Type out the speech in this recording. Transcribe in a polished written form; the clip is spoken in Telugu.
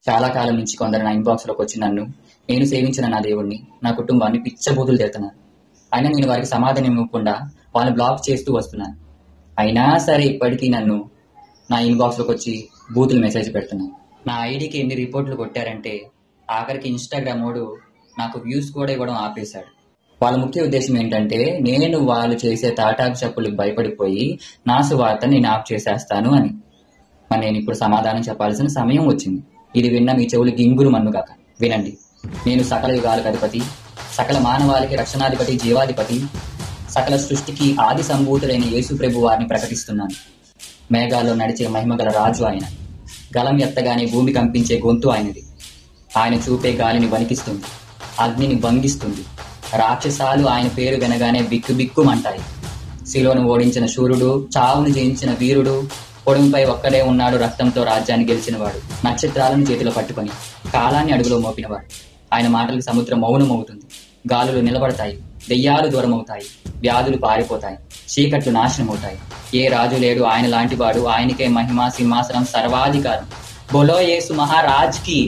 చాలా కాలం నుంచి కొందరు నా ఇన్బాక్స్ లోకి వచ్చి నన్ను, నేను సేవించిన నా దేవుణ్ణి, నా కుటుంబాన్ని పిచ్చబూతులు తిడుతున్నారు. అయినా నేను వారికి సమాధానం ఇవ్వకుండా వాళ్ళని బ్లాక్ చేస్తూ వస్తున్నాను. అయినా సరే ఇప్పటికీ నన్ను నా ఇన్బాక్స్ లోకి వచ్చి బూతులు మెసేజ్ పెడుతున్నాను. నా ఐడికి ఎన్ని రిపోర్ట్లు కొట్టారంటే ఆఖరికి ఇన్స్టాగ్రామ్ వాడు నాకు వ్యూస్ కూడా ఇవ్వడం ఆపేశాడు. వాళ్ళ ముఖ్య ఉద్దేశం ఏంటంటే నేను వాళ్ళు చేసే తాటాకు చెప్పులకు భయపడిపోయి నా సువార్త నేను ఆఫ్ చేసేస్తాను అని. మరి నేను ఇప్పుడు సమాధానం చెప్పాల్సిన సమయం వచ్చింది. ఇది విన్న మీ చెవులు గింగురు మన్నుగాక. వినండి. నేను సకల యుగాలకు అధిపతి, సకల మానవాళికి రక్షణాధిపతి, జీవాధిపతి, సకల సృష్టికి ఆది సంభూతుడైన యేసు ప్రభు వారిని ప్రకటిస్తున్నాను. మేఘాల్లో నడిచే మహిమగల రాజు ఆయన. గలం ఎత్తగానే భూమి కంపించే గొంతు ఆయనది. ఆయన చూపే గాలిని వణికిస్తుంది, అగ్నిని భంగిస్తుంది. రాక్షసాలు ఆయన పేరు వినగానే బిక్కుబిక్కుమంటాయి. శిలోను ఓడించిన శూరుడు, చావును జయించిన వీరుడు, పొడుముపై ఒక్కడే ఉన్నాడు రక్తంతో రాజ్యాన్ని గెలిచినవాడు, నక్షత్రాలను చేతిలో పట్టుకొని కాలాన్ని అడుగులో మోపినవాడు. ఆయన మాటలకు సముద్రం మౌనమవుతుంది, గాలులు నిలబడతాయి, దెయ్యాలు దూరమవుతాయి, వ్యాధులు పారిపోతాయి, చీకట్లు నాశనమవుతాయి. ఏ రాజు లేడు ఆయన లాంటివాడు. ఆయనకే మహిమ, సింహాసనం, సర్వాధికారం. బోలో యేసు మహారాజ్ కి.